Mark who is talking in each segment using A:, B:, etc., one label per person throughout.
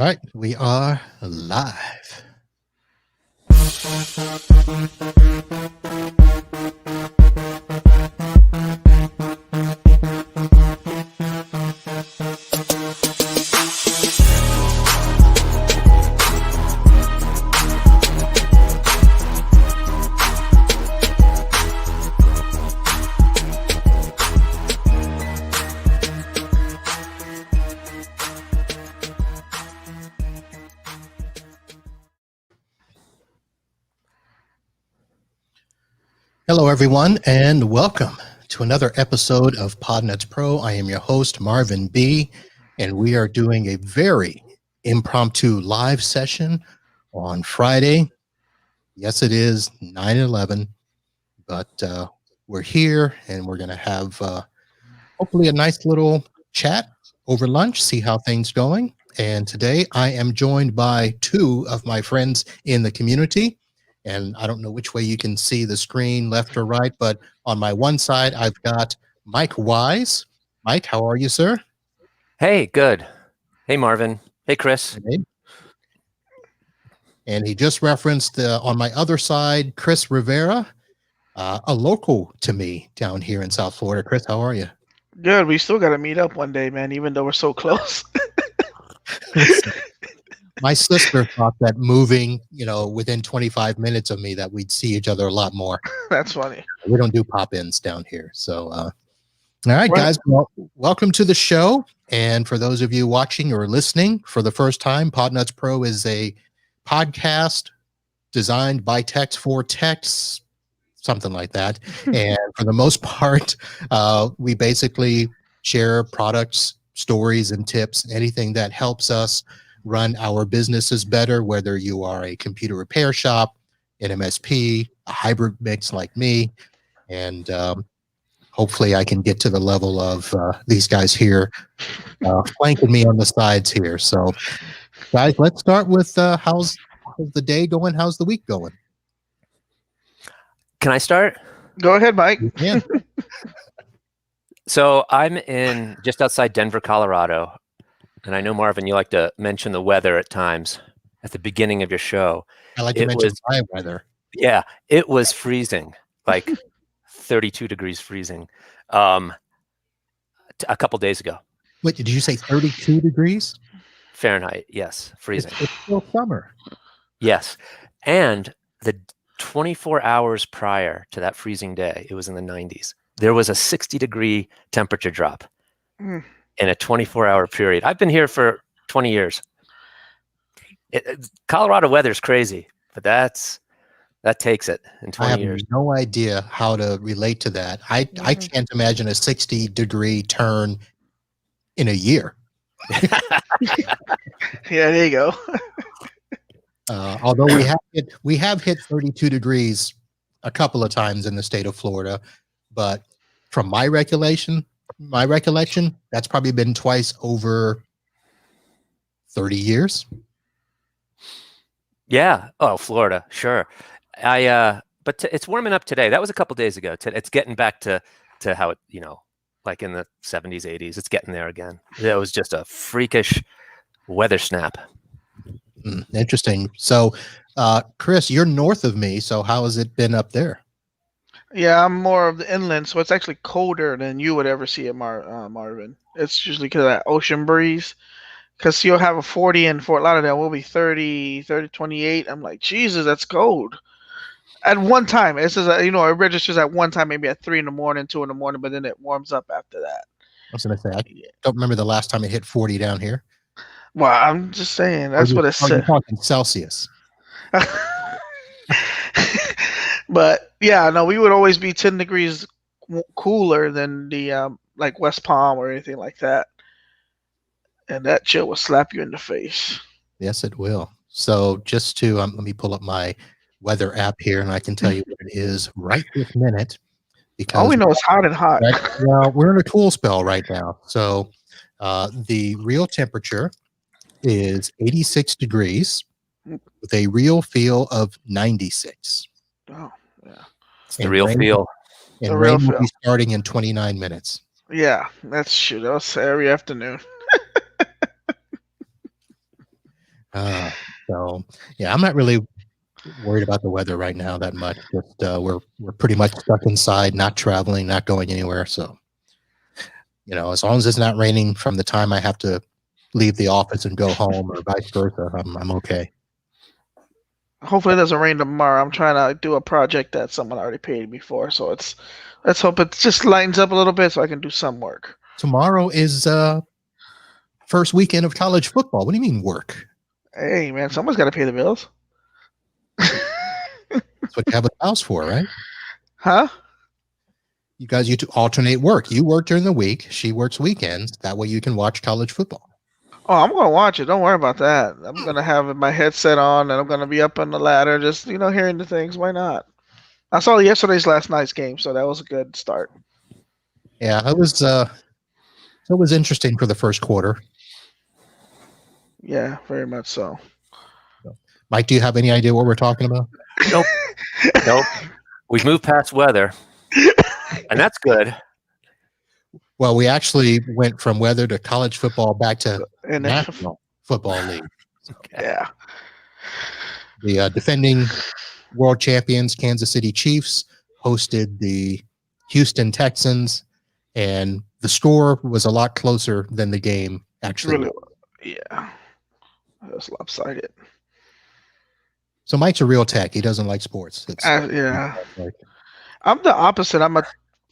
A: All right, we are live. Hello, everyone, and welcome to another episode of Podnuts Pro. I am your host, Marvin B., and we are doing a very impromptu live session on Friday. Yes, it is 9/11, but we're here, and we're going to have hopefully a nice little chat over lunch, see how things going. And today I am joined by two of my friends in the community. And I don't know which way you can see the screen, left or right, but on my one side, I've got Mike Wise. Mike, how are you, sir?
B: Hey, good. Hey, Marvin. Hey, Chris.
A: Okay. And he just referenced on my other side, Chris Rivera, a local to me down here in South Florida. Chris, how are you?
C: Good. We still got to meet up one day, man, even though we're so close.
A: My sister thought that moving, within 25 minutes of me, that we'd see each other a lot more.
C: That's funny.
A: We don't do pop-ins down here. So, all right, guys, welcome to the show. And for those of you watching or listening for the first time, Podnuts Pro is a podcast designed by techs for techs, something like that. And for the most part, we basically share products, stories, and tips, anything that helps us run our businesses better, whether you are a computer repair shop, an MSP, a hybrid mix like me. And hopefully I can get to the level of these guys here flanking me on the sides here. So, guys, let's start with how's the day going? How's the week going?
B: Can I start?
C: Go ahead, Mike.
A: Yeah.
B: So I'm in just outside Denver, Colorado. And I know, Marvin, you like to mention the weather at times at the beginning of your show.
A: I like to mention my weather.
B: Yeah, it was freezing, like 32 degrees freezing a couple days ago.
A: Wait, did you say 32 degrees?
B: Fahrenheit, yes, freezing.
A: It's still summer.
B: Yes. And the 24 hours prior to that freezing day, it was in the 90s. There was a 60-degree temperature drop. In a 24-hour period. I've been here for 20 years. Colorado weather is crazy, but that takes it in 20 years.
A: I have no idea how to relate to that. I can't imagine a 60-degree turn in a year.
C: Yeah, there you go.
A: Although we have hit 32 degrees a couple of times in the state of Florida, but from my recollection, that's probably been twice over 30 years.
B: Yeah. Oh, Florida. Sure. But it's warming up today. That was a couple days ago. It's getting back to how it, like in the 70s, 80s, it's getting there again. It was just a freakish weather snap.
A: Interesting. So, Chris, you're north of me. So how has it been up there?
C: Yeah, I'm more of the inland, so it's actually colder than you would ever see it, Marvin. It's usually because of that ocean breeze. Because you'll have a 40 in Fort Lauderdale, we'll be 30, 28. I'm like, Jesus, that's cold. At one time, it says, it registers at one time, maybe at 3 in the morning, 2 in the morning, but then it warms up after that.
A: I was going to say, I don't remember the last time it hit 40 down here.
C: Well, I'm just saying, that's what it says.
A: You're talking Celsius.
C: But yeah, no, we would always be 10 degrees cooler than the like West Palm or anything like that. And that chill will slap you in the face.
A: Yes, it will. So just to let me pull up my weather app here, and I can tell you what it is right this minute. Because
C: all we know is hot and hot.
A: Right, well, we're in a cool spell right now. So the real temperature is 86 degrees with a real feel of 96.
C: Oh, yeah.
B: It's the real feel.
A: And rain will be starting in 29 minutes.
C: Yeah, that's true. That was every afternoon.
A: So yeah, I'm not really worried about the weather right now that much. Just we're pretty much stuck inside, not traveling, not going anywhere. So as long as it's not raining from the time I have to leave the office and go home, or vice versa, I'm okay.
C: Hopefully it doesn't rain tomorrow. I'm trying to do a project that someone already paid me for, so let's hope it just lightens up a little bit so I can do some work.
A: Tomorrow is first weekend of college football. What do you mean work?
C: Hey man, someone's got to pay the bills.
A: That's what you have a house for, right?
C: Huh?
A: You guys, you to alternate work. You work during the week. She works weekends. That way you can watch college football.
C: Oh, I'm gonna watch it. Don't worry about that. I'm gonna have my headset on and I'm gonna be up on the ladder, just hearing the things. Why not? I saw last night's game, so that was a good start.
A: Yeah, it was interesting for the first quarter.
C: Yeah, very much so.
A: Mike, do you have any idea what we're talking about?
B: Nope. We've moved past weather, and that's good.
A: Well, we actually went from weather to college football back to National Football League.
C: Yeah.
A: The defending world champions, Kansas City Chiefs, hosted the Houston Texans, and the score was a lot closer than the game actually.
C: Really, yeah. It was lopsided.
A: So Mike's a real tech. He doesn't like sports.
C: Yeah. I'm the opposite. I'm a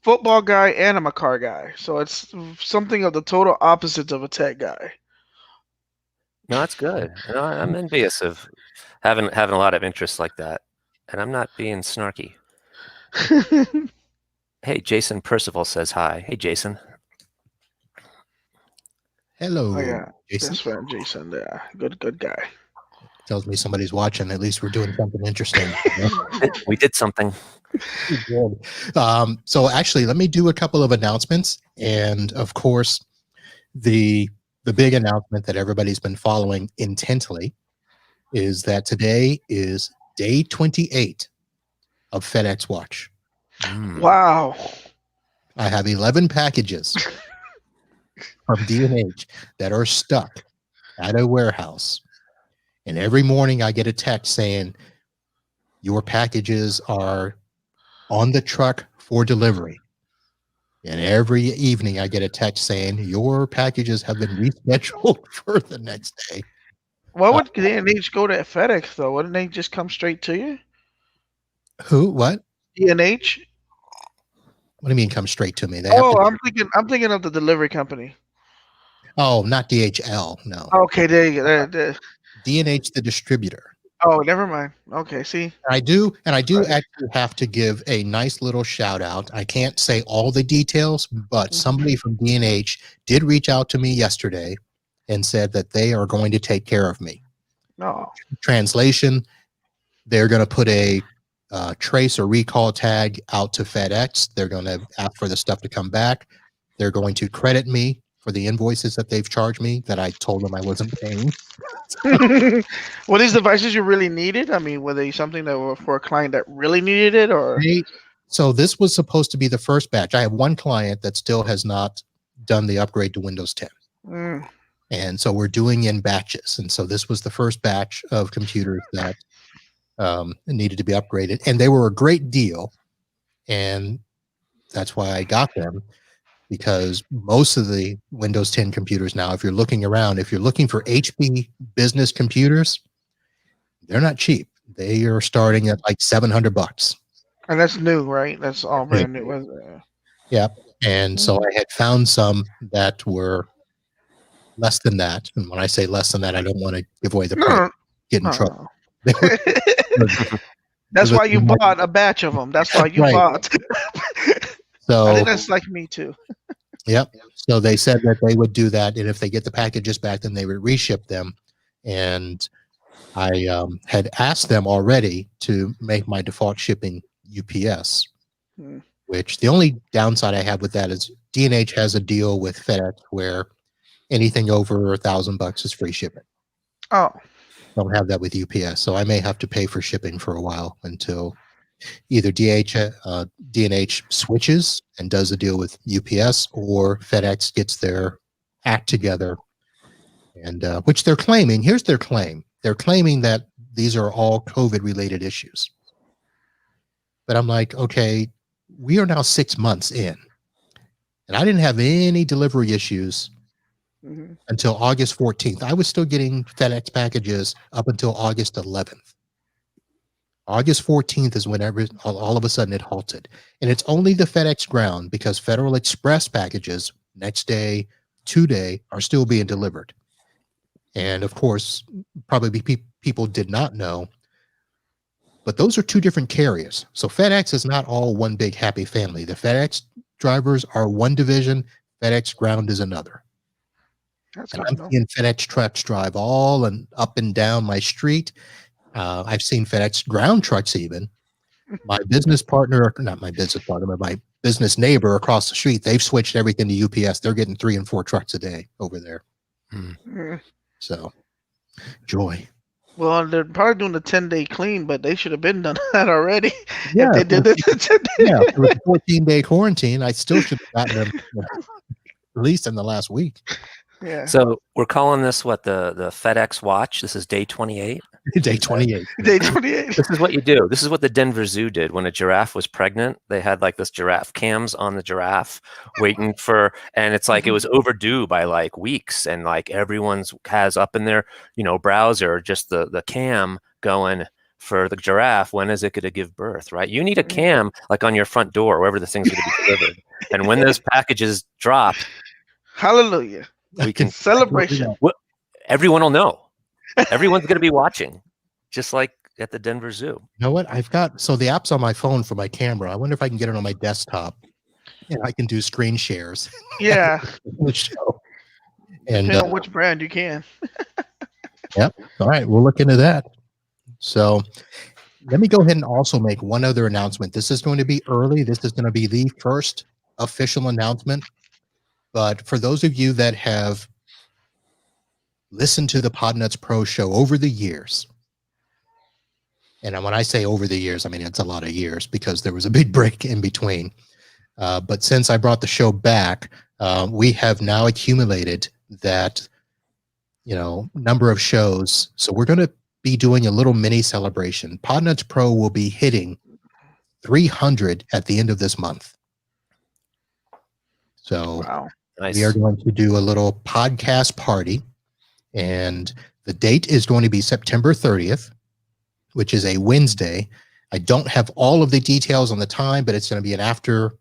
C: football guy and I'm a car guy. So it's something of the total opposite of a tech guy.
B: No, that's good. I'm envious of having a lot of interests like that, and I'm not being snarky. Hey, Jason Percival says hi. Hey, Jason.
A: Hello.
C: Oh yeah,
A: Jason.
C: best friend Jason. Yeah, good guy.
A: Tells me somebody's watching. At least we're doing something interesting.
B: We did something.
A: So actually, let me do a couple of announcements, and of course, the big announcement that everybody's been following intently is that today is day 28 of FedEx Watch.
C: Wow.
A: I have 11 packages from D&H that are stuck at a warehouse. And every morning I get a text saying, your packages are on the truck for delivery. And every evening I get a text saying, your packages have been rescheduled for the next day.
C: Why would D&H go to FedEx though? Wouldn't they just come straight to you?
A: Who? What?
C: D&H?
A: What do you mean come straight to me?
C: I'm thinking of the delivery company.
A: Oh, not DHL. No.
C: Okay, there you go.
A: D&H, the distributor.
C: Oh, never mind. Okay, see.
A: I do actually have to give a nice little shout out. I can't say all the details, but somebody from D&H did reach out to me yesterday and said that they are going to take care of me.
C: No.
A: Translation, they're going to put a trace or recall tag out to FedEx. They're going to ask for the stuff to come back. They're going to credit me for the invoices that they've charged me that I told them I wasn't paying.
C: Were these devices you really needed? I mean, were they something that were for a client that really needed it, or?
A: So this was supposed to be the first batch. I have one client that still has not done the upgrade to Windows 10. And so we're doing in batches. And so this was the first batch of computers that needed to be upgraded. And they were a great deal. And that's why I got them, because most of the Windows 10 computers now, if you're looking around, if you're looking for HP business computers, they're not cheap. They are starting at like $700.
C: And that's new, right? That's all brand new.
A: Yeah. And so I had found some that were less than that. And when I say less than that, I don't want to give away the price, get in trouble.
C: That's why you bought a batch of them. That's why you bought.
A: So
C: I think that's like me too.
A: Yep. So they said that they would do that, and if they get the packages back, then they would reship them. And I had asked them already to make my default shipping UPS, which the only downside I have with that is D&H has a deal with FedEx where anything over $1,000 is free shipping.
C: Oh.
A: Don't have that with UPS, so I may have to pay for shipping for a while until either D&H switches and does a deal with UPS, or FedEx gets their act together, and which they're claiming. Here's their claim. they're claiming that these are all COVID related issues. But I'm like, okay, we are now 6 months in, and I didn't have any delivery issues until August 14th. I was still getting FedEx packages up until August 11th. August 14th is whenever all of a sudden it halted. And it's only the FedEx ground, because Federal Express packages next day, 2-day are still being delivered. And of course, probably people did not know, but those are two different carriers. So FedEx is not all one big happy family. The FedEx drivers are one division, FedEx ground is another. And I'm seeing FedEx trucks drive all and up and down my street. I've seen FedEx ground trucks even. My business partner, not my business partner, but my business neighbor across the street, they've switched everything to UPS. They're getting 3 and 4 trucks a day over there. So, joy.
C: Well, they're probably doing the 10-day clean, but they should have been done that already.
A: Yeah,
C: if they did it.
A: Yeah, it was a 14-day quarantine. I still should have gotten them released in the last week.
C: Yeah.
B: So we're calling this what, the FedEx watch? This is day 28.
A: Day 28.
C: Day 28.
B: This is what you do. This is what the Denver Zoo did when a giraffe was pregnant. They had like this giraffe cams on the giraffe waiting for, and it's like it was overdue by like weeks, and like everyone's has up in their, browser just the cam going for the giraffe. When is it going to give birth, right? You need a cam like on your front door, wherever the thing's going to be delivered. And when those packages drop,
C: hallelujah,
B: we can
C: celebration.
B: Everyone will know. Everyone's going to be watching, just like at the Denver Zoo.
A: You know what? So the app's on my phone for my camera. I wonder if I can get it on my desktop, and I can do screen shares.
C: Yeah.
A: The show. And
C: depending on which brand you can.
A: Yep. All right. We'll look into that. So let me go ahead and also make one other announcement. This is going to be early. This is going to be the first official announcement. But for those of you that have listened to the Podnuts Pro show over the years, and when I say over the years, I mean it's a lot of years, because there was a big break in between. But since I brought the show back, we have now accumulated that, number of shows. So we're going to be doing a little mini celebration. Podnuts Pro will be hitting 300 at the end of this month. So
C: wow.
B: Nice.
A: We are going to do a little podcast party, and the date is going to be September 30th, which is a Wednesday. I don't have all of the details on the time, but it's going to be an after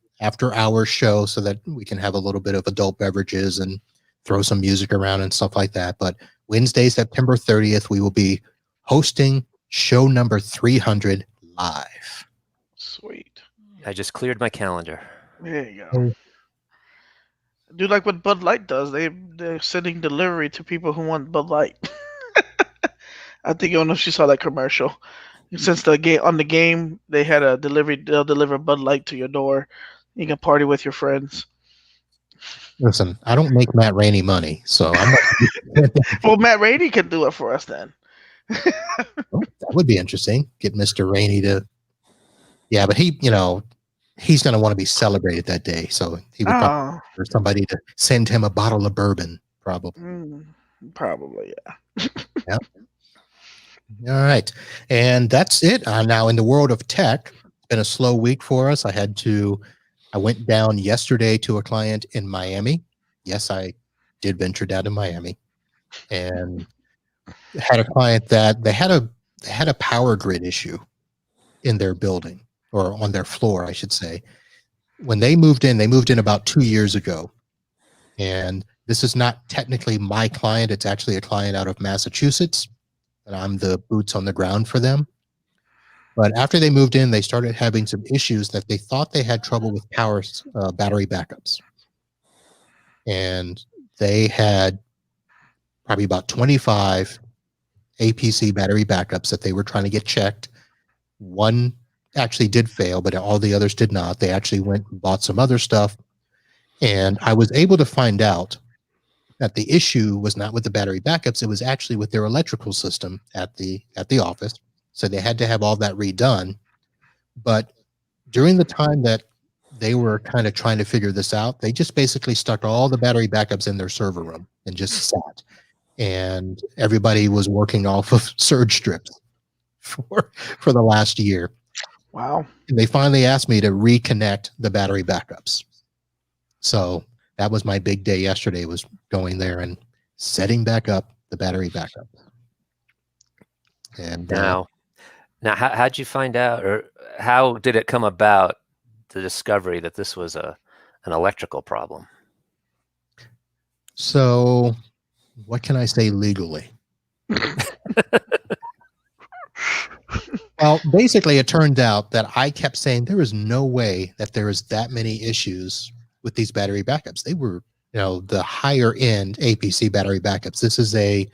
A: hour show, so that we can have a little bit of adult beverages and throw some music around and stuff like that. But Wednesday, September 30th, we will be hosting show number 300 live.
C: Sweet.
B: I just cleared my calendar.
C: There you go. Do like what Bud Light does. They're sending delivery to people who want Bud Light. I think I don't know if you saw that commercial. Since the game they had a delivery. They'll deliver Bud Light to your door. You can party with your friends.
A: Listen, I don't make Matt Rainey money, so I'm not.
C: Well, Matt Rainey can do it for us then.
A: Oh, that would be interesting. Get Mr. Rainey to. Yeah, but he's going to want to be celebrated that day, so he would probably for somebody to send him a bottle of bourbon, probably.
C: Probably, yeah.
A: Yep. All right, and that's it. Now in the world of tech, it's been a slow week for us. I went down yesterday to a client in Miami. Yes, I did venture down to Miami, and had a client that they had a power grid issue in their building, or on their floor, I should say. When they moved in about 2 years ago. And this is not technically my client. It's actually a client out of Massachusetts, and I'm the boots on the ground for them. But after they moved in, they started having some issues that they thought they had trouble with power battery backups. And they had probably about 25 APC battery backups that they were trying to get checked. One actually did fail, but all the others did not. They actually went and bought some other stuff. And I was able to find out that the issue was not with the battery backups. It was actually with their electrical system at the office. So they had to have all that redone. But during the time that they were kind of trying to figure this out, they just basically stuck all the battery backups in their server room and just sat. and everybody was working off of surge strips for the last year.
C: Wow.
A: And they finally asked me to reconnect the battery backups. So that was my big day yesterday, was going there and setting back up the battery backup. And
B: now how'd you find out, or how did it come about, the discovery that this was an electrical problem?
A: So what can I say legally? Well, basically, it turned out that I kept saying there is no way that there is that many issues with these battery backups. They were, the higher end APC battery backups. This is a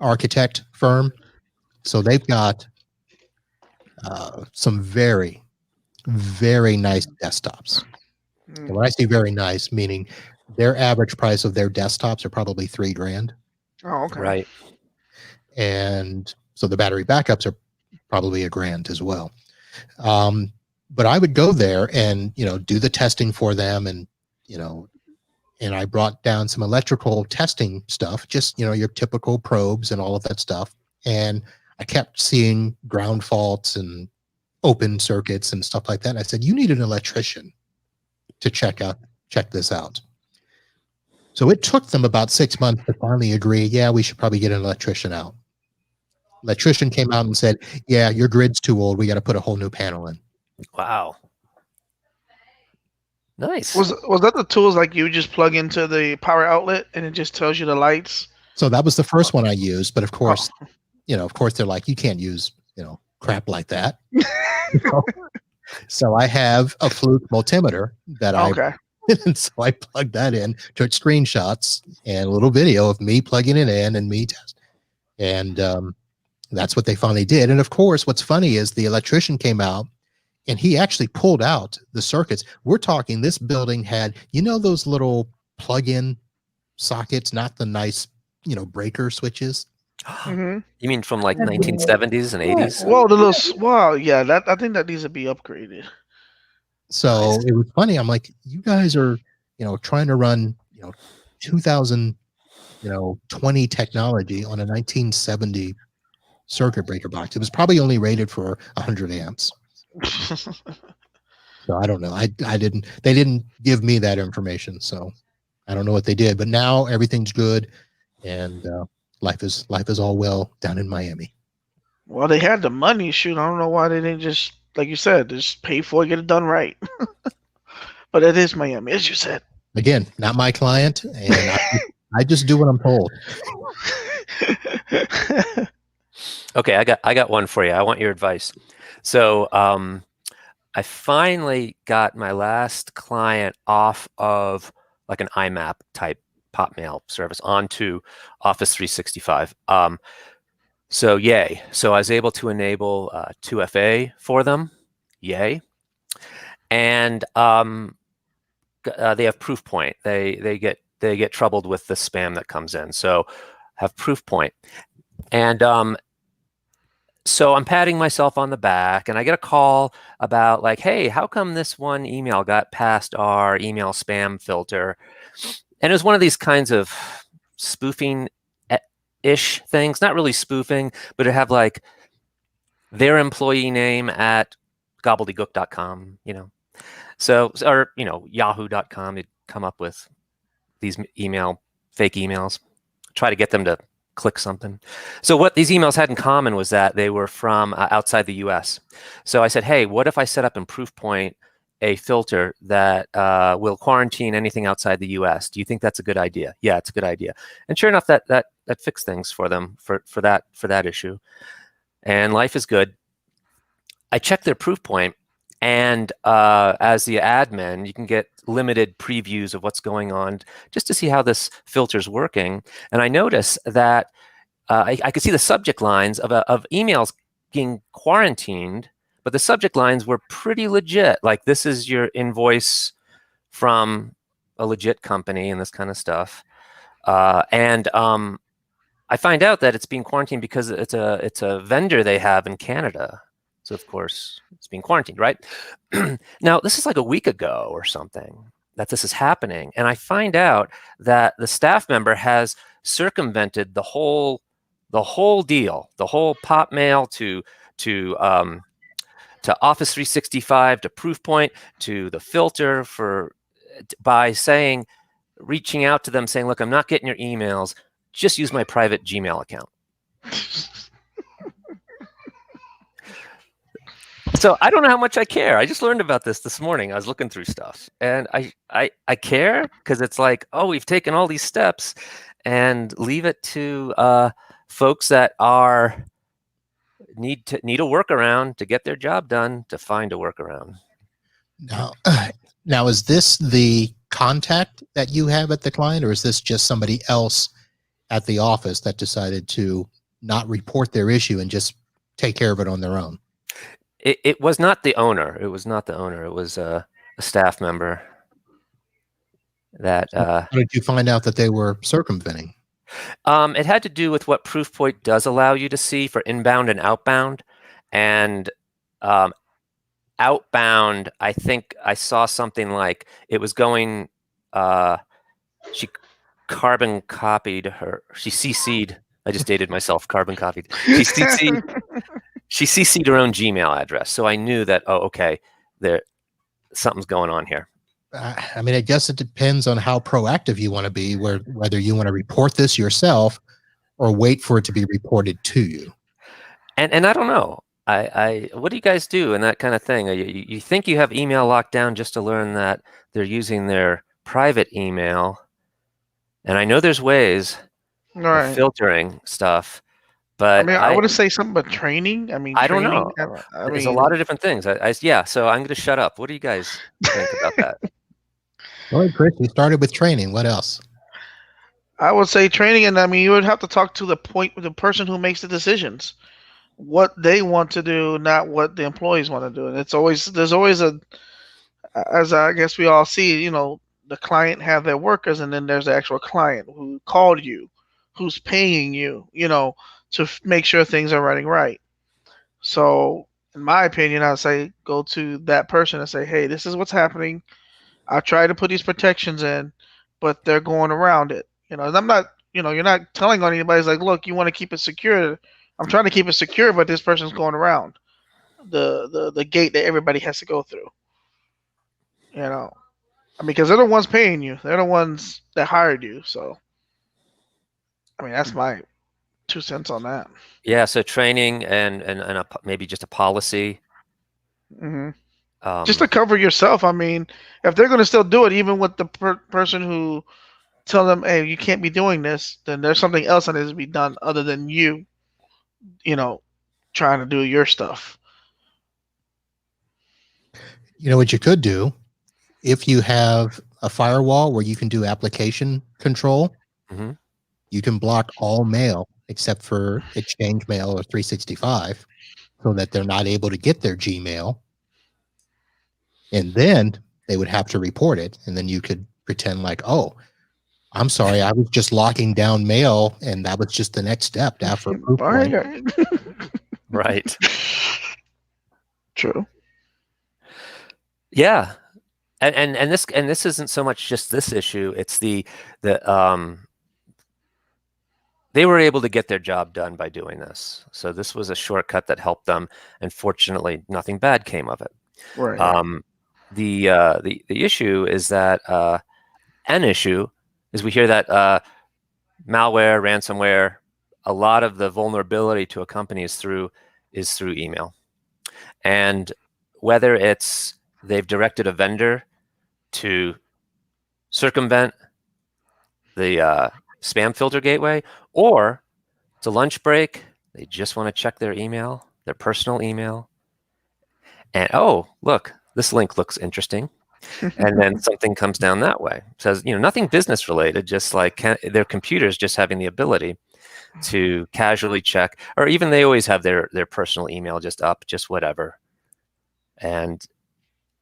A: architect firm, so they've got some very, very nice desktops. And when I say very nice, meaning their average price of their desktops are probably $3,000.
C: Oh, okay.
B: Right.
A: And so the battery backups are probably $1,000 as well. But I would go there and, do the testing for them. And, and I brought down some electrical testing stuff, just, your typical probes and all of that stuff. And I kept seeing ground faults and open circuits and stuff like that. And I said, you need an electrician to check this out. So it took them about 6 months to finally agree, yeah, we should probably get an electrician out. Electrician came out and said, yeah, your grid's too old. We got to put a whole new panel in.
B: Wow. Nice.
C: Was that the tools like you just plug into the power outlet and it just tells you the lights?
A: So that was the first one I used. But of course, they're like, you can't use, crap like that. So I have a Fluke multimeter that and so I plugged that in, took screenshots and a little video of me plugging it in and me test. And that's what they finally did. And of course, what's funny is the electrician came out and he actually pulled out the circuits. We're talking, this building had, those little plug-in sockets, not the nice, breaker switches.
C: Mm-hmm.
B: You mean from like 1970s and 80s?
C: Wow, yeah, I think that needs to be upgraded.
A: So it was funny. I'm like, you guys are, trying to run, 2020 technology on a 1970 circuit breaker box. It was probably only rated for 100 amps. So I don't know. They didn't give me that information. So I don't know what they did, but now everything's good. And, life is all well down in Miami.
C: Well, they had the money. Shoot, I don't know why they didn't just, like you said, just pay for it, get it done right. But it is Miami, as you said.
A: Again, not my client, and I just do what I'm told.
B: Okay, I got one for you. I want your advice. So I finally got my last client off of like an IMAP type pop mail service onto Office 365. So yay. So I was able to enable 2FA for them. Yay. And they have Proofpoint. They get troubled with the spam that comes in. So have Proofpoint. And so I'm patting myself on the back and I get a call about like, hey, how come this one email got past our email spam filter? And it was one of these kinds of spoofing-ish things, not really spoofing, but it have like their employee name at gobbledygook.com, So, or, yahoo.com, you'd come up with these fake emails, try to get them to click something. So what these emails had in common was that they were from outside the US. So I said, hey, what if I set up in Proofpoint a filter that will quarantine anything outside the US? Do you think that's a good idea? Yeah, it's a good idea. And sure enough, that fixed things for them for that issue. And life is good. I checked their Proofpoint, and as the admin, you can get limited previews of what's going on just to see how this filter's working. And I noticed that I could see the subject lines of emails being quarantined, but the subject lines were pretty legit. Like, this is your invoice from a legit company and this kind of stuff. And I find out that it's being quarantined because it's a vendor they have in Canada. So of course it's being quarantined, right? Now this is like a week ago or something. that this is happening, and I find out that the staff member has circumvented the whole deal, the whole pop mail to Office 365 to Proofpoint to the filter by reaching out to them saying, look, I'm not getting your emails, just use my private Gmail account. So I don't know how much I care. I just learned about this morning. I was looking through stuff, and I care because it's like, oh, we've taken all these steps, and leave it to folks that need a workaround to get their job done to find a workaround.
A: Now, is this the contact that you have at the client, or is this just somebody else at the office that decided to not report their issue and just take care of it on their own?
B: It was not the owner. It was not the owner. It was a staff member. That
A: how did you find out that they were circumventing?
B: It had to do with what Proofpoint does allow you to see for inbound and outbound. And outbound, I think I saw something like it was going. She carbon copied her. She CC'd. I just dated myself. Carbon copied. She CC'd her own Gmail address, so I knew that. Oh, okay, something's going on here.
A: I mean, I guess it depends on how proactive you want to be, whether you want to report this yourself or wait for it to be reported to you.
B: And I don't know. What do you guys do in that kind of thing? You think you have email locked down just to learn that they're using their private email, and I know there's ways of filtering stuff. But
C: I wouldn't say something about training. I mean,
B: I don't know. There's a lot of different things. So I'm going to shut up. What do you guys think about that?
A: Well, Chris, you started with training. What else?
C: I would say training, and I mean, you would have to talk to the person who makes the decisions, what they want to do, not what the employees want to do. And there's always as I guess we all see, the client have their workers, and then there's the actual client who called you, who's paying you, to make sure things are running right. So, in my opinion, I'd say go to that person and say, hey, this is what's happening. I try to put these protections in, but they're going around it. And I'm not, you're not telling on anybody. It's like, look, you want to keep it secure. I'm trying to keep it secure, but this person's going around the gate that everybody has to go through. Because they're the ones paying you. They're the ones that hired you. So, that's my 2 cents on that.
B: Yeah, so training and maybe just a policy.
C: Mm-hmm. Just to cover yourself. If they're going to still do it, even with the person who tell them, hey, you can't be doing this, then there's something else that needs to be done other than you, trying to do your stuff.
A: What you could do, if you have a firewall where you can do application control,
B: mm-hmm.
A: you can block all mail except for Exchange Mail or 365 so that they're not able to get their Gmail. And then they would have to report it. And then you could pretend like, oh, I'm sorry, I was just locking down mail, and that was just the next step after a proof point.
B: Right.
C: True.
B: Yeah. And this isn't so much just this issue. It's the they were able to get their job done by doing this. So this was a shortcut that helped them, and fortunately nothing bad came of it.
C: Right.
B: The issue is that we hear that malware, ransomware, a lot of the vulnerability to a company is through email. And whether it's they've directed a vendor to circumvent the spam filter gateway, or it's a lunch break, they just want to check their email, their personal email, and oh, look, this link looks interesting. And then something comes down that way. It says, nothing business related, just like their computers just having the ability to casually check, or even they always have their personal email just up, just whatever. And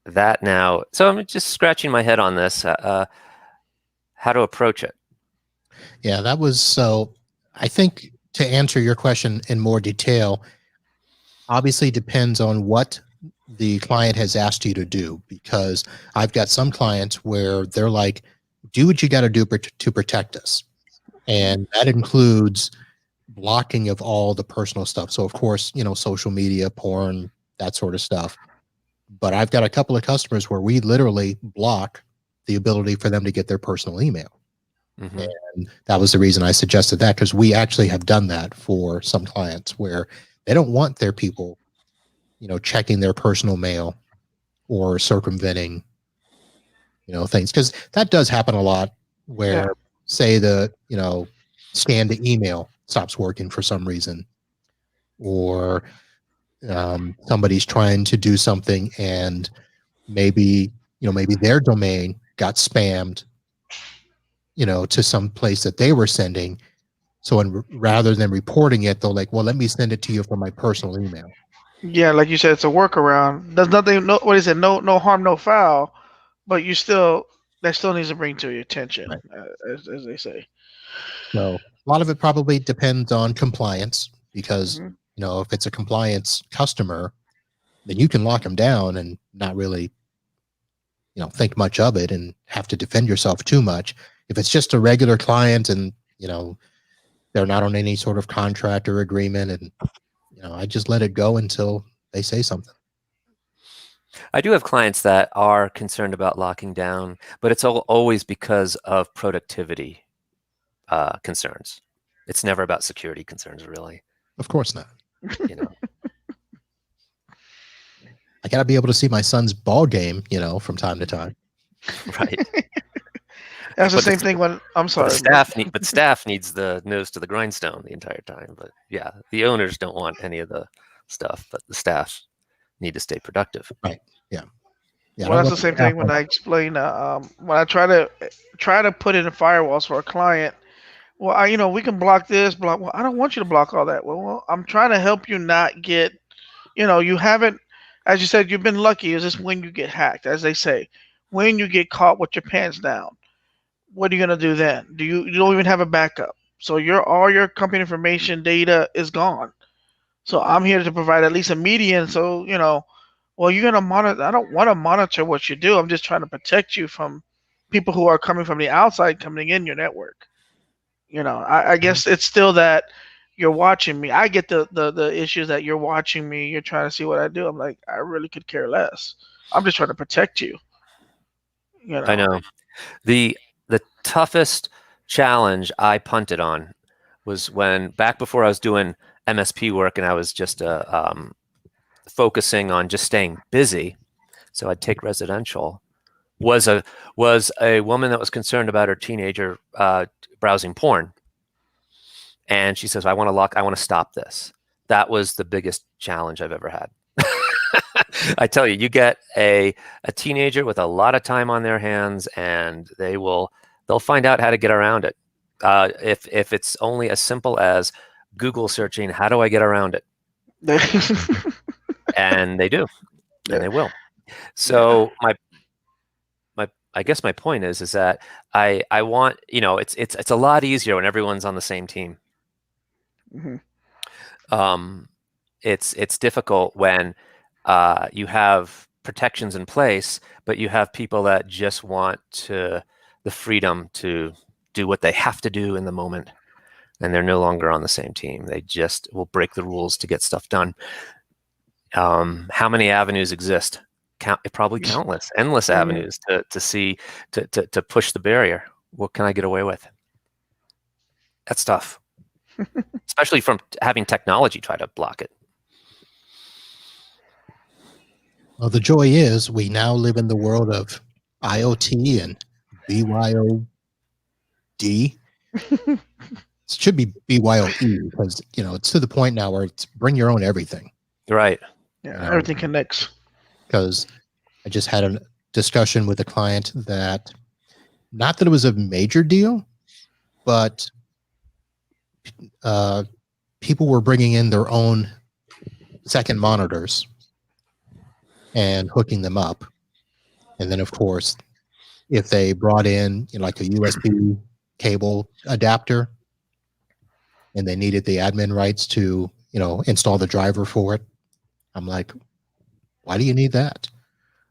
B: that now, so I'm just scratching my head on this, how to approach it.
A: Yeah, that was, so I think to answer your question in more detail, obviously depends on what the client has asked you to do, because I've got some clients where they're like, do what you got to do to protect us. And that includes blocking of all the personal stuff. So of course, social media, porn, that sort of stuff. But I've got a couple of customers where we literally block the ability for them to get their personal email.
B: Mm-hmm.
A: And that was the reason I suggested that, because we actually have done that for some clients where they don't want their people, checking their personal mail or circumventing, things. Because that does happen a lot where, say, the, scan to email stops working for some reason, or somebody's trying to do something and maybe their domain got spammed, to some place that they were sending. So rather than reporting it, they'll like, well, let me send it to you from my personal email.
C: Yeah, like you said, it's a workaround. There's nothing. No, what is it? No harm, no foul. But that still needs to bring to your attention,
A: Right.
C: as they say.
A: So a lot of it probably depends on compliance, because if it's a compliance customer, then you can lock them down and not really, think much of it and have to defend yourself too much. If it's just a regular client and they're not on any sort of contract or agreement, and I just let it go until they say something.
B: I do have clients that are concerned about locking down, but it's always because of productivity concerns. It's never about security concerns, really.
A: Of course not. I got to be able to see my son's ball game, from time to time.
B: Right.
C: That's the same thing when I'm sorry.
B: But staff needs the nose to the grindstone the entire time. But yeah, the owners don't want any of the stuff, but the staff need to stay productive.
A: Right. Yeah. Yeah.
C: Well, that's the same thing when I explain. When I try to put in firewalls for a client. Well, we can block this, block. Well, I don't want you to block all that. Well, I'm trying to help you not get. You haven't, as you said, you've been lucky. Is this when you get hacked, as they say, when you get caught with your pants down? What are you gonna do then? You don't even have a backup, so all your company information data is gone. So I'm here to provide at least a median. So well, you're gonna monitor. I don't want to monitor what you do. I'm just trying to protect you from people who are coming from the outside coming in your network. I guess it's still that you're watching me. I get the issues that you're watching me. You're trying to see what I do. I'm like, I really could care less. I'm just trying to protect you.
B: I know. The toughest challenge I punted on was back before I was doing MSP work and I was just focusing on just staying busy. So I'd take residential. Was a woman that was concerned about her teenager browsing porn, and she says, I want to stop this. That was the biggest challenge I've ever had. I tell you, you get a teenager with a lot of time on their hands, and they'll find out how to get around it. If it's only as simple as Google searching, how do I get around it? And they do, and they will. So I guess my point is that I want, it's a lot easier when everyone's on the same team. Mm-hmm. It's difficult when you have protections in place, but you have people that just want the freedom to do what they have to do in the moment, and they're no longer on the same team. They just will break the rules to get stuff done. How many avenues exist? Probably countless, endless avenues to push the barrier. What can I get away with? That's tough, especially from having technology try to block it.
A: Well, the joy is we now live in the world of IoT and BYOD. It should be BYOE, because it's to the point now where it's bring your own everything.
B: Right.
C: Yeah, everything connects.
A: Because I just had a discussion with a client that, not that it was a major deal, but people were bringing in their own second monitors and hooking them up. And then, of course, if they brought in like a USB cable adapter and they needed the admin rights to, install the driver for it, I'm like, Why do you need that?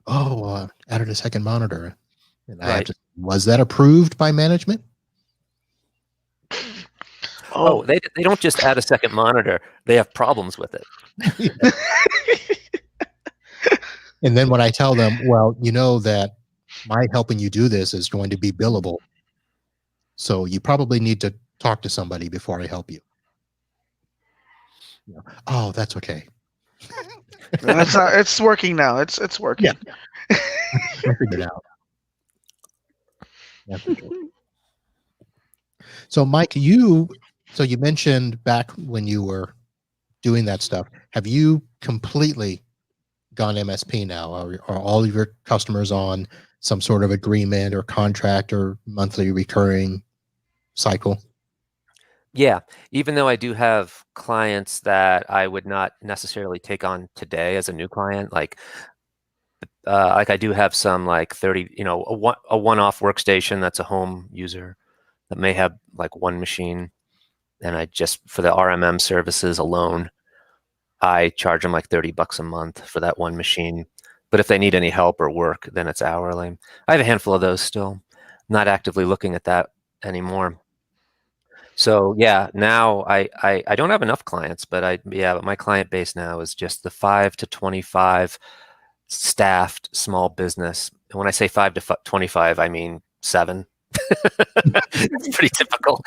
A: Oh, added a second monitor. And I have
B: Right.
A: to, was that approved by management?
B: Oh, they don't just add a second monitor. They have problems with it.
A: And then when I tell them, well, you know that my helping you do this is going to be billable. So you probably need to talk to somebody before I help you. Oh, that's okay.
C: That's not, it's working now. It's working.
A: Yeah. I figured it out. Yeah, for sure. So Mike, you mentioned back when you were doing that stuff, have you completely gone MSP now? Are all of your customers on some sort of agreement or contract or monthly recurring cycle?
B: Yeah, even though I do have clients that I would not necessarily take on today as a new client, like I do have some like 30, a one-off workstation that's a home user that may have like one machine, and I just for the RMM services alone, I charge them like $30 a month for that one machine. But if they need any help or work, then it's hourly. I have a handful of those still. Not actively looking at that anymore. So yeah, now I don't have enough clients, but my client base now is just the 5 to 25 staffed small business. And when I say 5 to 25, I mean 7. It's pretty typical.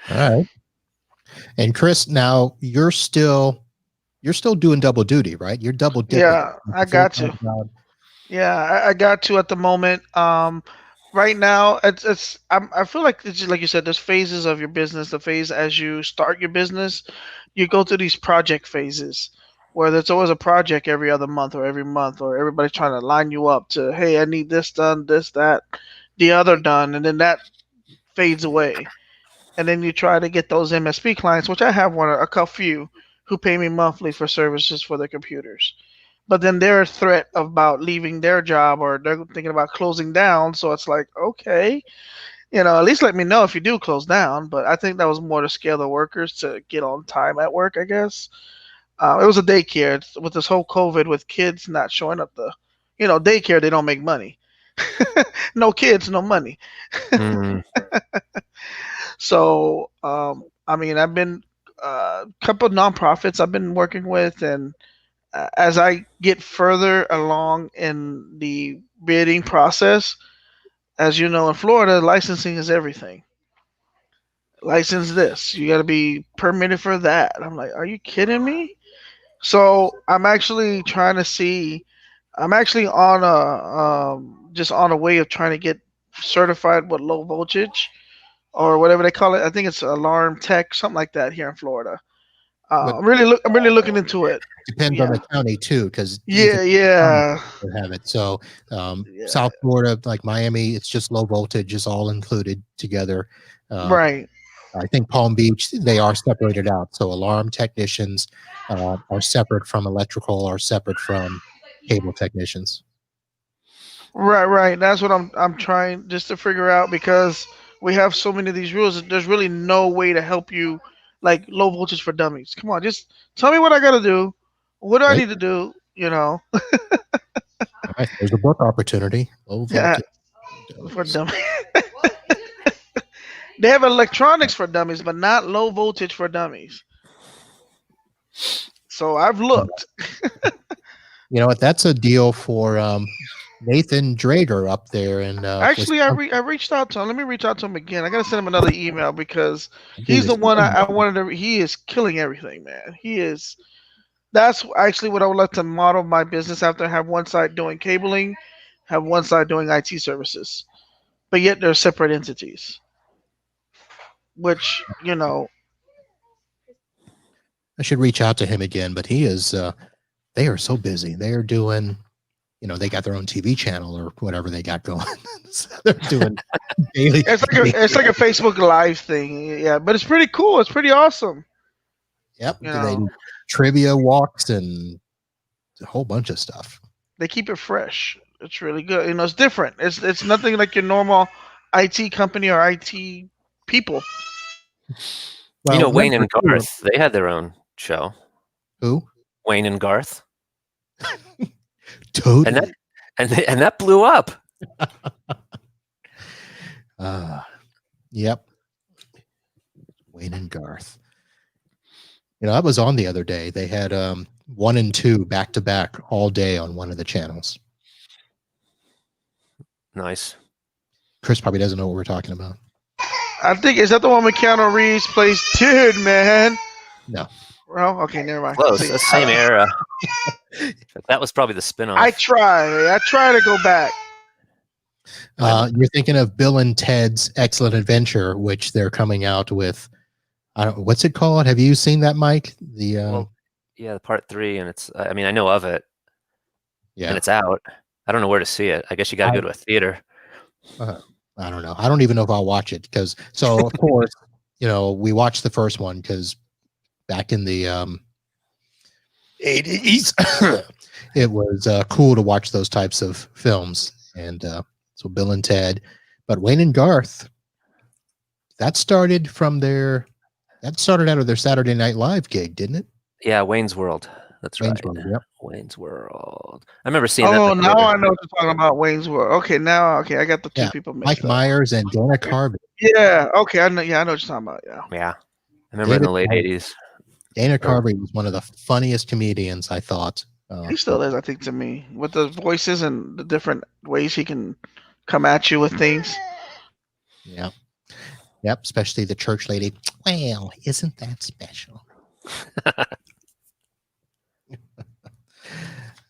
A: All right. And Chris, now you're still doing double duty, right? You're double dipping.
C: Yeah, I got you. Yeah, I got to at the moment. Right now, I feel like it's just like you said. There's phases of your business. The phase as you start your business, you go through these project phases, where there's always a project every other month or every month, or everybody's trying to line you up to, hey, I need this done, this, that, the other done, and then that fades away, and then you try to get those MSP clients, which I have a few who pay me monthly for services for their computers. But then they're a threat about leaving their job or they're thinking about closing down. So it's like, okay, at least let me know if you do close down. But I think that was more to scale the workers to get on time at work, I guess. It was a daycare with this whole COVID with kids not showing up. Daycare, they don't make money. No kids, no money.
B: Mm.
C: So, I've been a couple of nonprofits I've been working with, and as I get further along in the bidding process, as you know, in Florida, licensing is everything. License this, you got to be permitted for that. I'm like, are you kidding me? So I'm actually trying to see. I'm actually on just on a way of trying to get certified with low voltage or whatever they call it. I think it's alarm tech, something like that here in Florida. I'm really looking into it.
A: Depends on the county too, because
C: yeah,
A: have it. So
C: yeah.
A: South Florida, like Miami, it's just low voltage, is all included together.
C: Right.
A: I think Palm Beach, they are separated out. So alarm technicians are separate from electrical, are separate from cable technicians.
C: Right. That's what I'm trying just to figure out, because we have so many of these rules. There's really no way to help you, like low voltage for dummies. Come on, just tell me what I got to do. What do I need to do?
A: All right, there's a book opportunity. Low voltage
C: for dummies. They have electronics for dummies, but not low voltage for dummies. So I've looked.
A: You know what? That's a deal for Nathan Drader up there. And
C: actually, I reached out to him. Let me reach out to him again. I gotta send him another email because he's the one I wanted to. He is killing everything, man. He is. That's actually what I would like to model my business after. Have one side doing cabling, have one side doing IT services, but yet they're separate entities. Which I
A: should reach out to him again, but he is. They are so busy. They are doing. They got their own TV channel or whatever they got going. So they're doing daily.
C: It's like a Facebook Live thing, yeah. But it's pretty cool. It's pretty awesome.
A: Yep. They do trivia walks and a whole bunch of stuff.
C: They keep it fresh. It's really good. It's different. It's nothing like your normal IT company or IT people.
B: Well, Wayne and Garth, they had their own show.
A: Who?
B: Wayne and Garth,
A: Totally.
B: and that blew up.
A: Yep. Wayne and Garth. I was on the other day. They had 1 and 2 back to back all day on one of the channels.
B: Nice.
A: Chris probably doesn't know what we're talking about.
C: I think, is that the one with Keanu Reeves plays? Dude, man.
A: No.
C: Well, okay, never mind.
B: Close. The same era. That was probably the spinoff.
C: I try to go back.
A: You're thinking of Bill and Ted's Excellent Adventure, which they're coming out with. I don't. What's it called? Have you seen that, Mike? The
B: the part 3, and it's. I mean, I know of it.
A: Yeah.
B: And it's out. I don't know where to see it. I guess you got to go to a theater.
A: I don't know. I don't even know if I'll watch it because. So of course, we watched the first one because back in the 80s, it was cool to watch those types of films, and so Bill and Ted, but Wayne and Garth. That started out of their Saturday Night Live gig, didn't it?
B: Yeah, Wayne's World. That's
A: Wayne's
B: right.
A: World, yep.
B: Wayne's World. I remember seeing that.
C: Oh, now I know what you're talking about, Wayne's World. Okay, I got the two people
A: Mike
C: mixed up.
A: Myers and Dana Carvey.
C: Yeah, okay, I know what you're talking about, yeah.
B: Yeah. I remember in the late 80s.
A: Dana Carvey was one of the funniest comedians, I thought.
C: He still is, I think, to me. With the voices and the different ways he can come at you with things.
A: Yeah. Yep, especially the church lady. Well, isn't that special?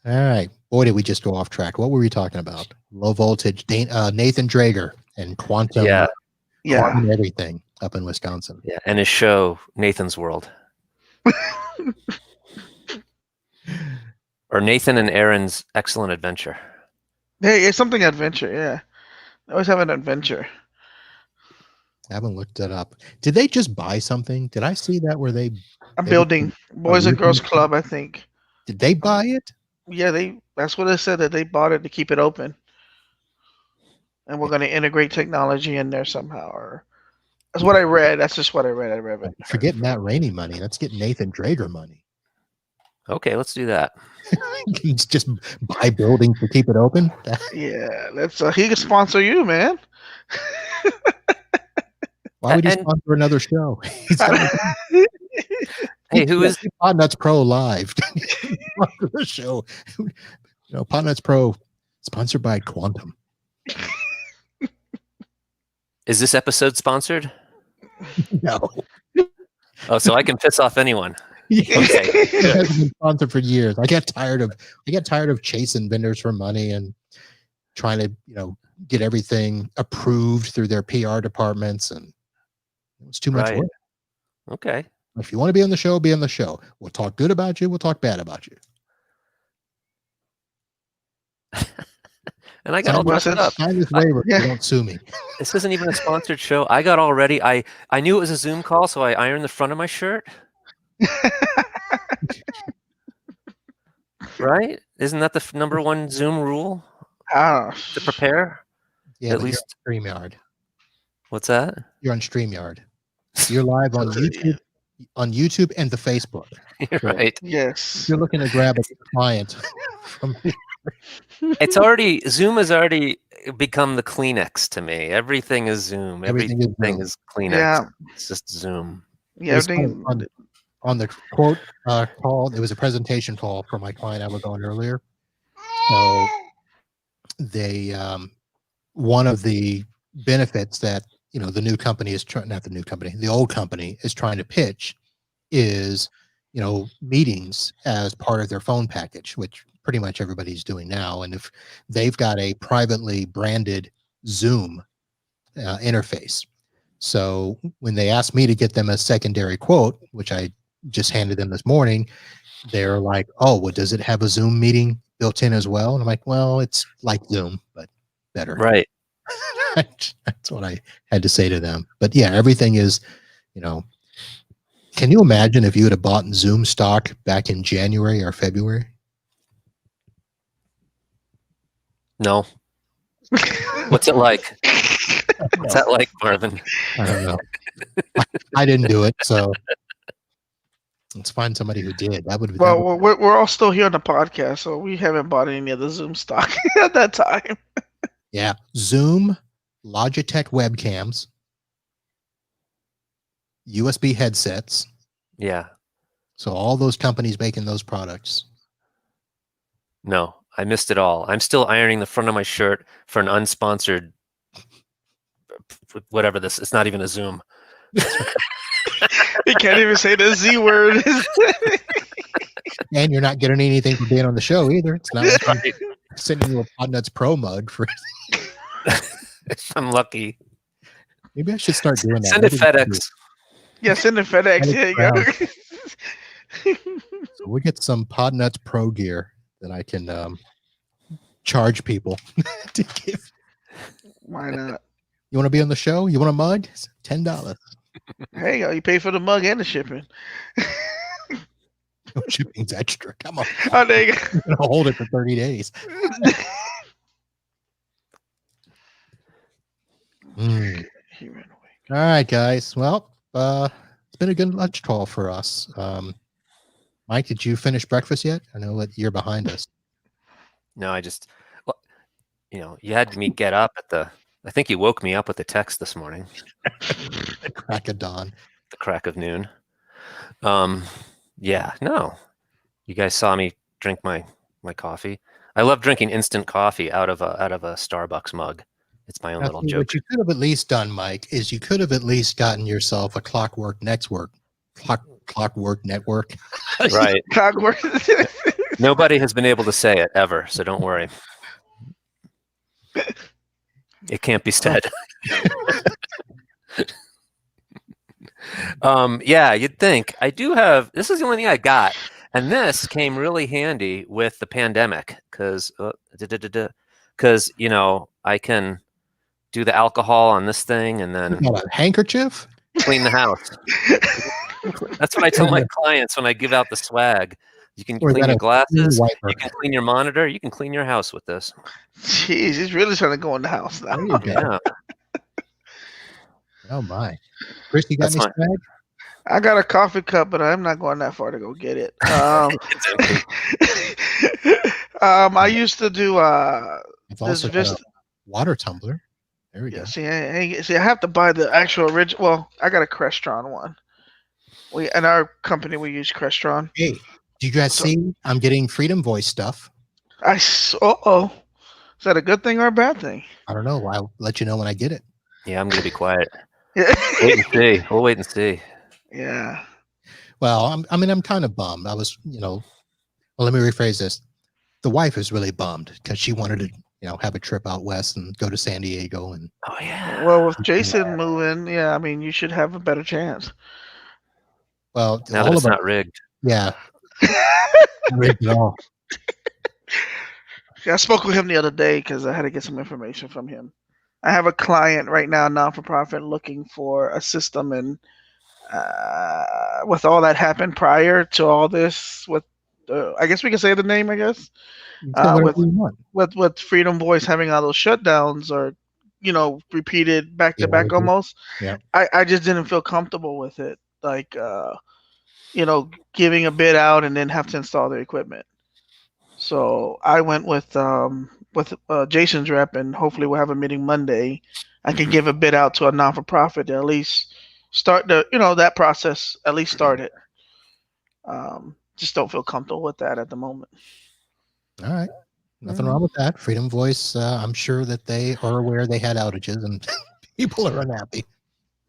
A: All right. Boy, did we just go off track. What were we talking about? Low voltage, Nathan Drager and quantum.
B: Yeah.
A: Quantum everything up in Wisconsin.
B: Yeah, and his show, Nathan's World. Or Nathan and Aaron's Excellent Adventure.
C: Hey, it's something adventure, yeah. I always have an adventure.
A: I haven't looked that up. Did they just buy something? Did I see that where they...
C: I'm building Boys and Girls Club, I think.
A: Did they buy it?
C: Yeah, that's what they said, that they bought it to keep it open. And we're going to integrate technology in there somehow. Or that's what I read. That's just what I read. I read it.
A: Forget Matt Rainey money. Let's get Nathan Drager money.
B: Okay, let's do that.
A: Just buy buildings to keep it open?
C: Yeah, he can sponsor you, man.
A: Why would he sponsor another show?
B: Hey, who is
A: Podnuts Pro live? The show. Podnuts Pro, sponsored by Quantum.
B: Is this episode sponsored?
A: No.
B: Oh, so I can piss off anyone.
A: Yeah.
B: Okay.
A: It hasn't been sponsored for years. I get tired of chasing vendors for money and trying to, get everything approved through their PR departments, and it's too much work.
B: Okay.
A: If you want to be on the show, be on the show. We'll talk good about you. We'll talk bad about you.
B: And I got all dressed up.
A: Sign this waiver. You don't sue me.
B: This isn't even a sponsored show. I got all ready. I knew it was a Zoom call, so I ironed the front of my shirt. Right? Isn't that the number one Zoom rule? To prepare?
A: Yeah,
B: at least
A: StreamYard.
B: What's that?
A: You're on StreamYard. You're live on YouTube and the Facebook.
B: Right.
C: Yes.
A: You're looking to grab a client from
B: Zoom has already become the Kleenex to me. Everything is Zoom. Everything is Kleenex. Yeah. It's just Zoom.
C: Yeah.
A: On the quote call, it was a presentation call for my client I was on earlier. So they one of the benefits that the new company is the old company is trying to pitch is meetings as part of their phone package, which pretty much everybody's doing now. And if they've got a privately branded Zoom interface, so when they asked me to get them a secondary quote, which I just handed them this morning, they're like, oh, well, does it have a Zoom meeting built in as well? And I'm like, well, it's like Zoom, but better.
B: Right.
A: That's what I had to say to them. But yeah, everything is, can you imagine if you would have bought Zoom stock back in January or February?
B: No. What's it like? What's that like, Marvin?
A: I don't know. I didn't do it, so Let's find somebody who did. That would be.
C: Well, we're all still here on the podcast, so we haven't bought any of the Zoom stock at that time.
A: Yeah, Zoom, Logitech webcams, USB headsets.
B: Yeah.
A: So all those companies making those products.
B: No, I missed it all. I'm still ironing the front of my shirt for an unsponsored whatever this. It's not even a Zoom.
C: You can't even say the Z word.
A: And you're not getting anything for being on the show either. It's not like I'm sending you a Podnuts Pro mug for.
B: If I'm lucky.
A: Maybe I should start doing that.
B: Send it FedEx.
C: Yeah, send it FedEx. Here you go.
A: So we get some Podnuts Pro gear that I can charge people to give.
C: Why not?
A: You want to be on the show? You want a mug? It's $10.
C: Hey, you pay for the mug and the shipping.
A: No shipping's extra. Come on.
C: Oh, there you go.
A: I'm gonna hold it for 30 days.
C: He ran away.
A: All right, guys. Well, it's been a good lunch call for us. Mike, did you finish breakfast yet? I know that you're behind us.
B: No, you had me get up I think you woke me up with a text this morning.
A: The crack of dawn.
B: The crack of noon. Yeah, no. You guys saw me drink my coffee. I love drinking instant coffee out of a Starbucks mug. It's my own little joke.
A: What you could have at least done, Mike, is you could have at least gotten yourself a Clockwork Network.
B: Right.
C: Clockwork.
B: Nobody has been able to say it ever, so don't worry. It can't be said. Yeah, you'd think. I do have. This is the only thing I got, and this came really handy with the pandemic because I can do the alcohol on this thing and then
A: a handkerchief,
B: clean the house. That's what I tell my clients when I give out the swag. You can clean your glasses. You can clean your monitor. You can clean your house with this.
C: Jeez, he's really trying to go in the house now.
B: Yeah.
A: Oh my, Chris, you got any swag?
C: I got a coffee cup, but I'm not going that far to go get it. I used to do
A: It's also got a water tumbler. There we go.
C: See, I have to buy the actual original. Well, I got a Crestron one. In our company we use Crestron.
A: Hey, do you guys see? I'm getting Freedom Voice stuff.
C: Is that a good thing or a bad thing?
A: I don't know. I'll let you know when I get it.
B: Yeah, I'm gonna be quiet. Wait and see. We'll wait and see.
C: Yeah.
A: Well, I'm kind of bummed. I was, well, let me rephrase this. The wife is really bummed because she wanted to, have a trip out west and go to San Diego. And
B: oh yeah.
C: Well, with Jason moving, yeah, you should have a better chance.
A: Well,
B: now that it's not rigged.
A: Yeah. Rigged at all.
C: I spoke with him the other day because I had to get some information from him. I have a client right now, non-for-profit, looking for a system, and with all that happened prior to all this, with I guess we can say the name. I guess with Freedom Voice having all those shutdowns or repeated back to back almost.
A: Yeah.
C: I just didn't feel comfortable with it, like giving a bid out and then have to install the equipment. So I went with Jason's rep, and hopefully we'll have a meeting Monday. I can give a bid out to a non-for-profit to at least start that process, at least start it. Just don't feel comfortable with that at the moment.
A: All right. Nothing wrong with that. Freedom Voice, I'm sure that they are aware they had outages and people are unhappy.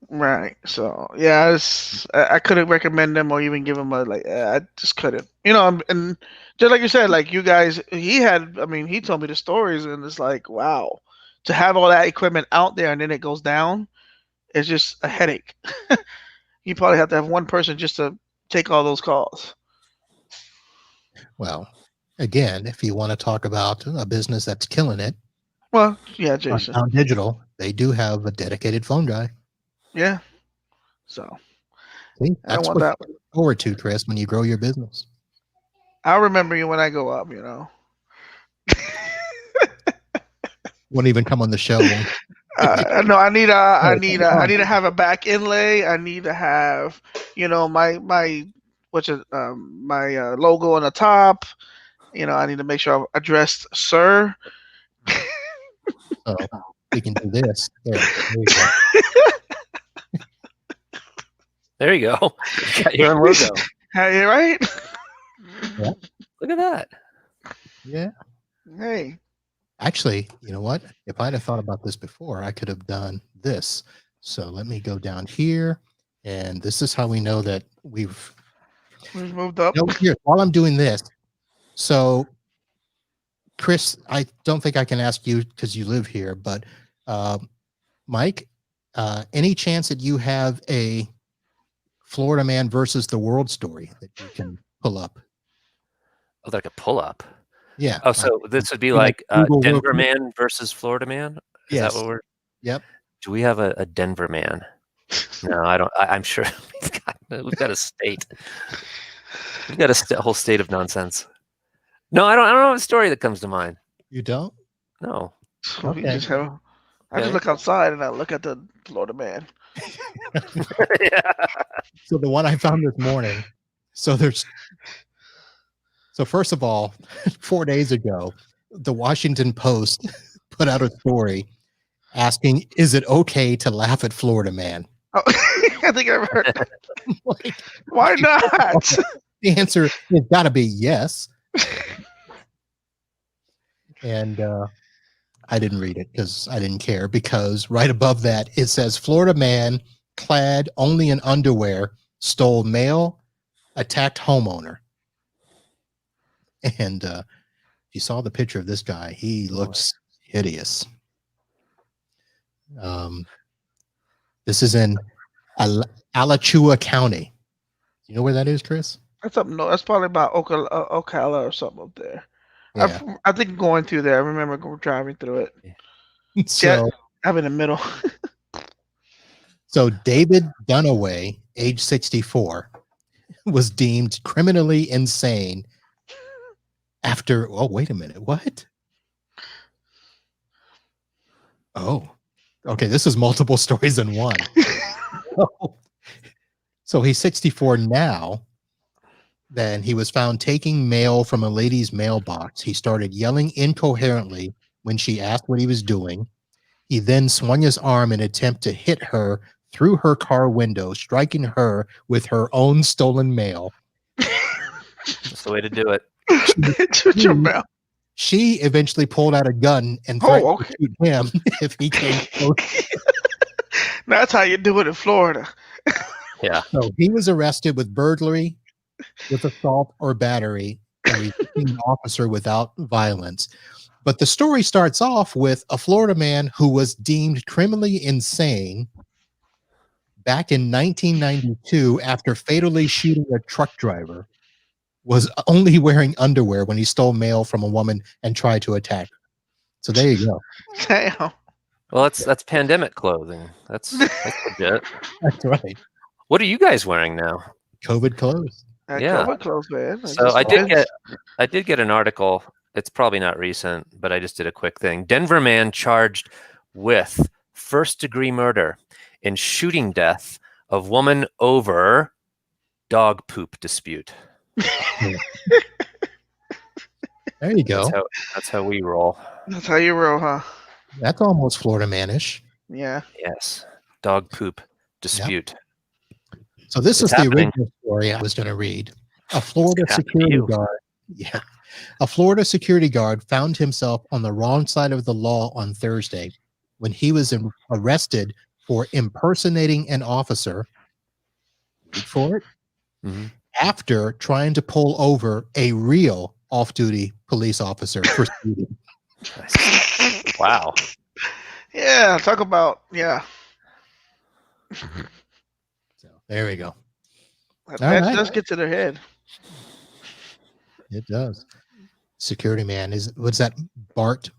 C: Right. So, yeah, I couldn't recommend them or even give them I just couldn't. And just like you said, like you guys, he told me the stories, and it's like, wow, to have all that equipment out there and then it goes down, it's just a headache. You probably have to have one person just to take all those calls.
A: Well, again, if you want to talk about a business that's killing it,
C: well, yeah, Jason.
A: On Digital, they do have a dedicated phone guy.
C: Yeah. So
A: see, that's what I look forward to, Chris, when you grow your business.
C: I'll remember you when I go up,
A: Won't even come on the show.
C: No, I need to have a back inlay. I need to have, my which is my logo on the top. I need to make sure I'm addressed, sir.
A: So we can do this. There you go.
B: There you go. You got your own logo.
C: Hey, right?
B: Look at that.
A: Yeah.
C: Hey.
A: Actually, you know what? If I'd have thought about this before, I could have done this. So let me go down here. And this is how we know that we've
C: moved up.
A: Here, while I'm doing this. So, Chris, I don't think I can ask you because you live here, but Mike, any chance that you have a Florida Man versus the World story that you can pull up?
B: Oh, like a pull-up.
A: Yeah.
B: Oh, so this would be
A: like
B: like
A: Google
B: Denver
A: World-
B: Man versus Florida Man? Is
A: Yes.
B: that what we're...
A: Yep.
B: Do we have a Denver Man? No, I don't. I'm sure we've got a state. We've got a whole state of nonsense. No, I don't have a story that comes to mind.
A: You don't?
B: No.
C: So we
A: Okay.
C: just have, I
B: Okay.
C: just look outside and I look at the Florida Man.
B: Yeah.
A: So the one I found this morning. So first of all, 4 days ago, the Washington Post put out a story asking, "Is it okay to laugh at Florida Man?"
C: Oh, I think I've heard that.
A: Like,
C: Why not?
A: the answer has got to be yes. And I didn't read it because I didn't care, because right above that it says Florida man clad only in underwear stole mail, attacked homeowner. And you saw the picture of this guy. He looks hideous. This is in Alachua County. You know where that is, Chris?
C: That's up north. That's probably about Ocala or something up there.
A: Yeah.
C: I think going through there. I remember driving through it.
A: So,
C: I'm in the middle.
A: so David Dunaway, age 64, was deemed criminally insane after. Oh, wait a minute. What? Oh, okay. This is multiple stories in one. So he's 64 now. Then he was found taking mail from a lady's mailbox. He started yelling incoherently when she asked what he was doing. He then swung his arm in an attempt to hit her through her car window, striking her with her own stolen mail.
B: That's the way to do it.
C: Shoot your mouth.
A: She eventually pulled out a gun and threatened to shoot him if he came close.
C: That's how you do it in Florida.
B: Yeah.
A: So he was arrested with burglary, with assault or battery, and resisting an officer without violence. But the story starts off with a Florida man who was deemed criminally insane back in 1992 after fatally shooting a truck driver, was only wearing underwear when he stole mail from a woman and tried to attack her. So there you go.
C: Damn.
B: Well, that's pandemic clothing. That's legit.
A: That's right.
B: What are you guys wearing now?
A: COVID clothes.
B: Yeah.
C: Cover clothes, man.
B: So I did get an article. It's probably not recent, but I just did a quick thing. Denver man charged with first-degree murder in shooting death of woman over dog poop dispute.
A: There you go.
B: That's how we roll.
C: That's how you roll, huh?
A: That's almost Florida manish.
C: Yeah.
B: Yes. Dog poop dispute.
A: So this
B: It's
A: is
B: happening.
A: the original story I was going to read. A Florida
B: It's happening to
A: security
B: you.
A: guard. Yeah. A Florida security guard found himself on the wrong side of the law on Thursday when he was arrested for impersonating an officer. Wait for it.
B: Mhm.
A: After trying to pull over a real off-duty police officer for speeding.
B: Nice. Wow.
C: Yeah. Talk about, yeah.
A: So there we go.
C: That
A: All right.
C: does get to their head.
A: It does. Security man what's that? Bart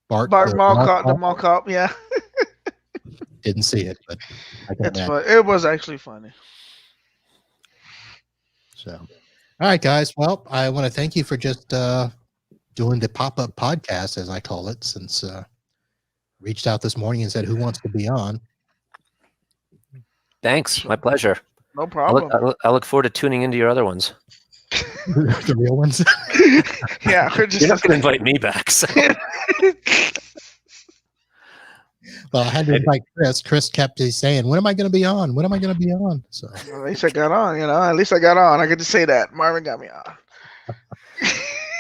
C: Bart
A: the
C: Mall
A: mall
C: Cop, the
A: cop?
C: Mall Cop, yeah.
A: Didn't see it, but I can
C: It's
A: imagine.
C: fun. It was actually funny.
A: So, all right, guys. Well, I want to thank you for just doing the pop-up podcast, as I call it, since reached out this morning and said, who wants to be on?
B: Thanks. My pleasure.
C: No problem.
B: I look forward to tuning into your other ones.
A: The real ones.
C: Yeah, we're just
B: You're not going to invite me back. So.
A: Well, I had to invite Chris. Chris kept saying, "When am I going to be on? When am I going to be on?" So
C: at least I got on. At least I got on. I get to say that Marvin got me on.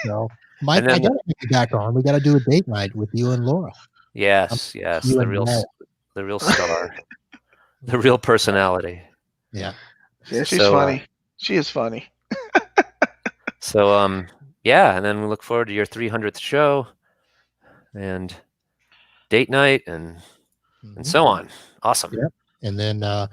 A: no, Mike, I got to get you back on. We got to do a date night with you and Laura.
B: Yes, the real star, the real personality.
A: Yeah,
C: she's funny. She is funny.
B: So yeah, and then we look forward to your 300th show, and date night, and so on. Awesome.
A: Yep. And then I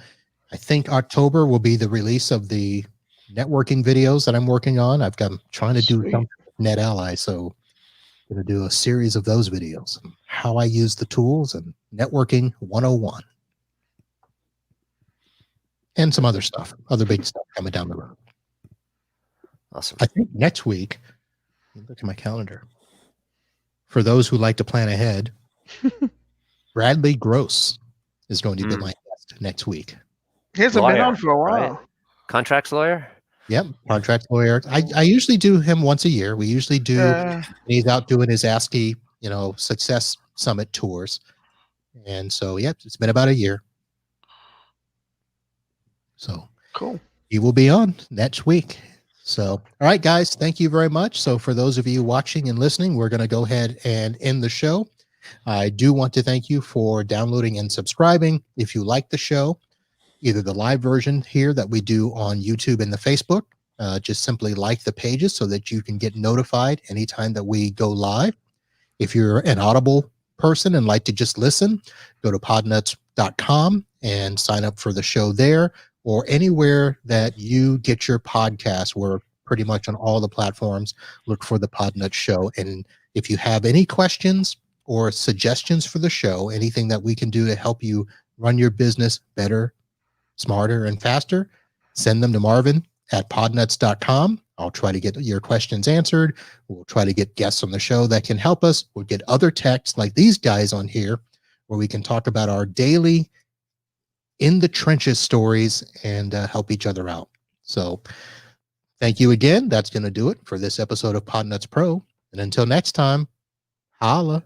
A: think October will be the release of the networking videos that I'm working on. I'm trying to do something with NetAlly, so I'm going to do a series of those videos, how I use the tools and networking 101. And some other stuff, other big stuff coming down the road.
B: Awesome.
A: I think next week, look at my calendar. For those who like to plan ahead, Bradley Gross is going to be my guest next week.
C: He hasn't been on for a while.
B: Right? Contracts lawyer?
A: Yep, contract lawyer. I usually do him once a year. We usually do. He's out doing his ASCII, Success Summit tours, and so it's been about a year. So
C: cool.
A: He will be on next week. So, all right, guys, thank you very much. So for those of you watching and listening, we're going to go ahead and end the show. I do want to thank you for downloading and subscribing. If you like the show, either the live version here that we do on YouTube and the Facebook, just simply like the pages so that you can get notified anytime that we go live. If you're an Audible person and like to just listen, go to podnuts.com and sign up for the show there, or anywhere that you get your podcast. We're pretty much on all the platforms. Look for the Podnuts Show. And if you have any questions or suggestions for the show, anything that we can do to help you run your business better, smarter, and faster, send them to Marvin@podnuts.com. I'll try to get your questions answered. We'll try to get guests on the show that can help us. We'll get other texts like these guys on here where we can talk about our daily in the trenches stories and help each other out. So thank you again. That's going to do it for this episode of Podnuts Pro. And until next time, holla.